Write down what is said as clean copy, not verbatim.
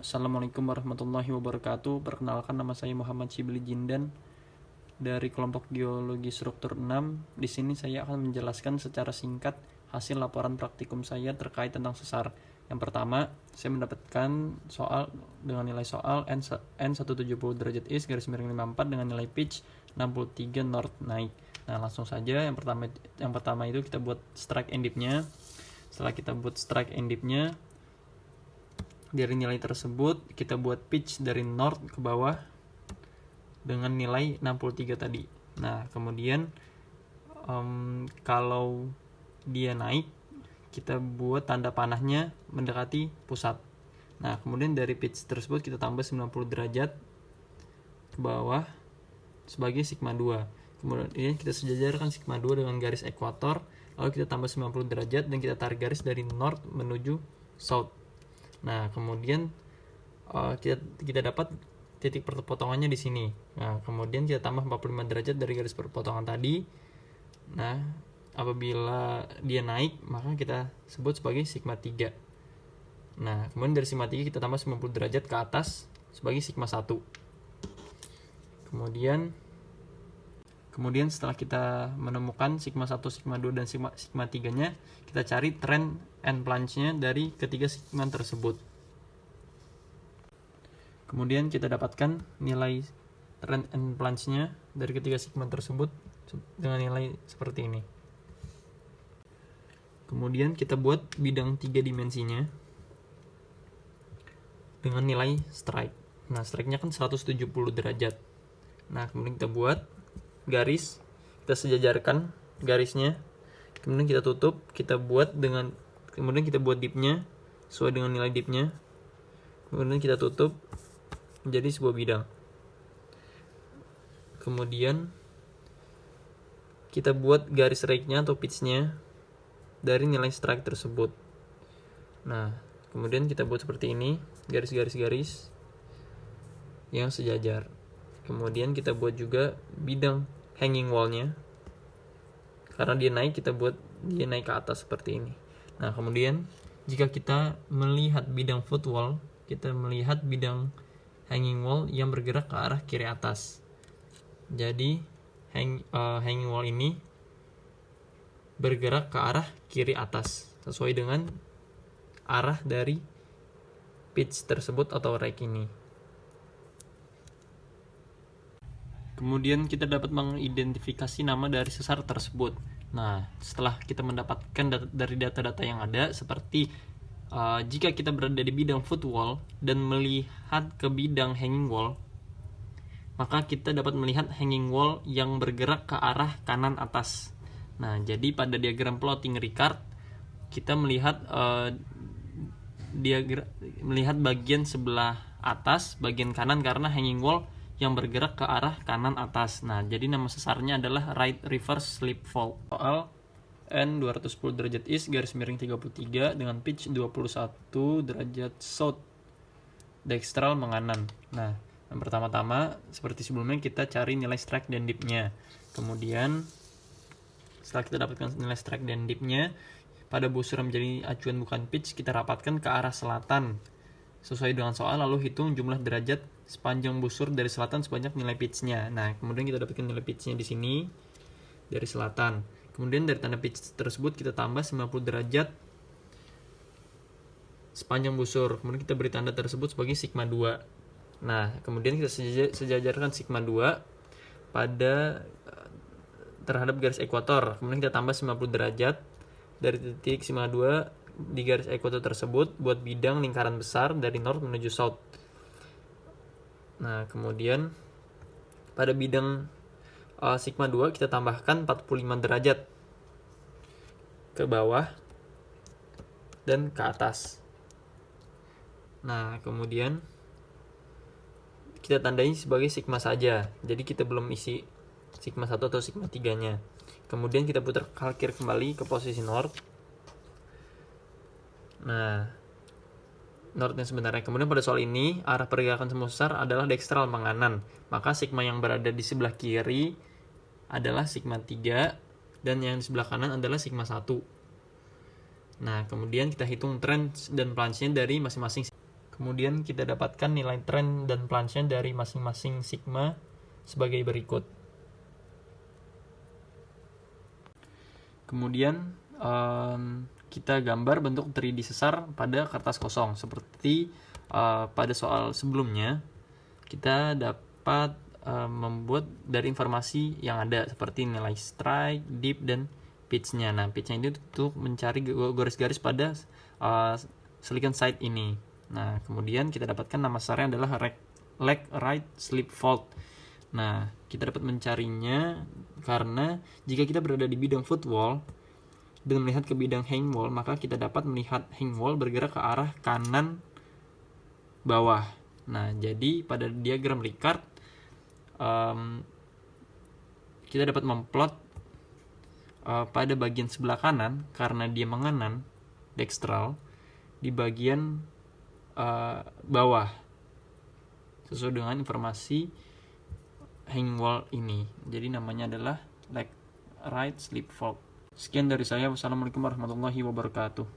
Assalamualaikum warahmatullahi wabarakatuh. Perkenalkan, nama saya Muhammad Shibli Jindan dari kelompok geologi struktur 6. Di sini saya akan menjelaskan secara singkat hasil laporan praktikum saya terkait tentang sesar. Yang pertama, saya mendapatkan soal dengan nilai soal N170 derajat east garis miring 54 dengan nilai pitch 63 north naik. Nah, langsung saja yang pertama itu kita buat strike and dip-nya. Setelah kita buat strike and dip-nya, dari nilai tersebut kita buat pitch dari north ke bawah dengan nilai 63 tadi. Nah, kemudian kalau dia naik, kita buat tanda panahnya mendekati pusat. Nah, kemudian dari pitch tersebut kita tambah 90 derajat ke bawah sebagai sigma 2. Kemudian kita sejajarkan sigma 2 dengan garis ekuator, lalu kita tambah 90 derajat dan kita tarik garis dari north menuju south. Nah, kemudian kita dapat titik perpotongannya di sini. Nah, kemudian kita tambah 45 derajat dari garis perpotongan tadi. Nah, apabila dia naik, maka kita sebut sebagai sigma 3. Nah, kemudian dari sigma 3 kita tambah 90 derajat ke atas sebagai sigma 1. Kemudian setelah kita menemukan sigma 1, sigma 2, dan sigma 3-nya, kita cari trend and plunge-nya dari ketiga sigma tersebut. Kemudian kita dapatkan nilai trend and plunge-nya dari ketiga sigma tersebut dengan nilai seperti ini. Kemudian kita buat bidang 3 dimensinya dengan nilai strike. Nah, strike-nya kan 170 derajat. Nah, kemudian kita buat garis, kita sejajarkan garisnya, kemudian kita tutup, kemudian kita buat dip-nya sesuai dengan nilai dip-nya, kemudian kita tutup menjadi sebuah bidang. Kemudian kita buat garis rake-nya atau pitch-nya dari nilai strike tersebut. Nah, kemudian kita buat seperti ini, garis-garis yang sejajar. Kemudian kita buat juga bidang hanging wall-nya. Karena dia naik, kita buat dia naik ke atas seperti ini. Nah, kemudian jika kita melihat bidang foot wall, kita melihat bidang hanging wall yang bergerak ke arah kiri atas. Jadi hanging wall ini bergerak ke arah kiri atas sesuai dengan arah dari pitch tersebut atau rake ini. Kemudian kita dapat mengidentifikasi nama dari sesar tersebut. Nah, setelah kita mendapatkan dari data-data yang ada, seperti jika kita berada di bidang foot wall dan melihat ke bidang hanging wall, maka kita dapat melihat hanging wall yang bergerak ke arah kanan atas. Nah, jadi pada diagram plotting Ricard, kita melihat bagian sebelah atas, bagian kanan, karena hanging wall yang bergerak ke arah kanan atas. Nah, jadi nama sesarnya adalah right reverse slip fault. Soal N210 derajat east garis miring 33 dengan pitch 21 derajat south dextral menganan. Nah, yang pertama-tama seperti sebelumnya kita cari nilai strike dan dip-nya. Kemudian setelah kita dapatkan nilai strike dan dip-nya, pada busur yang menjadi acuan bukan pitch, kita rapatkan ke arah selatan sesuai dengan soal, lalu hitung jumlah derajat sepanjang busur dari selatan sebanyak nilai pitch-nya. Nah, kemudian kita dapatkan nilai pitch-nya di sini dari selatan. Kemudian dari tanda pitch tersebut kita tambah 90 derajat sepanjang busur. Kemudian kita beri tanda tersebut sebagai sigma 2. Nah, kemudian kita sejajarkan sigma 2 terhadap garis ekuator. Kemudian kita tambah 90 derajat dari titik sigma 2 di garis ekuator tersebut buat bidang lingkaran besar dari north menuju south. Nah, kemudian pada bidang sigma 2 kita tambahkan 45 derajat ke bawah dan ke atas. Nah, kemudian kita tandai sebagai sigma saja. Jadi kita belum isi sigma 1 atau sigma 3-nya. Kemudian kita putar kalkir kembali ke posisi north. Nah, north yang sebenarnya. Kemudian pada soal ini, arah pergerakan semua sesar adalah dextral menganan. Maka sigma yang berada di sebelah kiri adalah sigma 3 dan yang di sebelah kanan adalah sigma 1. Nah, kemudian kita hitung trend dan plunge-nya dari masing-masing. Kemudian kita dapatkan nilai tren dan plunge-nya dari masing-masing sigma sebagai berikut. Kemudian kita gambar bentuk 3D sesar pada kertas kosong. Seperti pada soal sebelumnya, kita dapat membuat dari informasi yang ada seperti nilai strike, dip, dan pitch-nya. Nah, pitch-nya itu untuk mencari garis-garis pada silicon side ini. Nah, kemudian kita dapatkan nama sesarnya adalah leg right slip fault. Nah, kita dapat mencarinya karena jika kita berada di bidang footwall dan melihat ke bidang hang wall, maka kita dapat melihat hang wall bergerak ke arah kanan bawah. Nah, jadi pada diagram Ricard kita dapat memplot pada bagian sebelah kanan karena dia menganan dextral di bagian bawah sesuai dengan informasi hang wall ini. Jadi namanya adalah leg right slip fault. Sekian dari saya. Wassalamualaikum warahmatullahi wabarakatuh.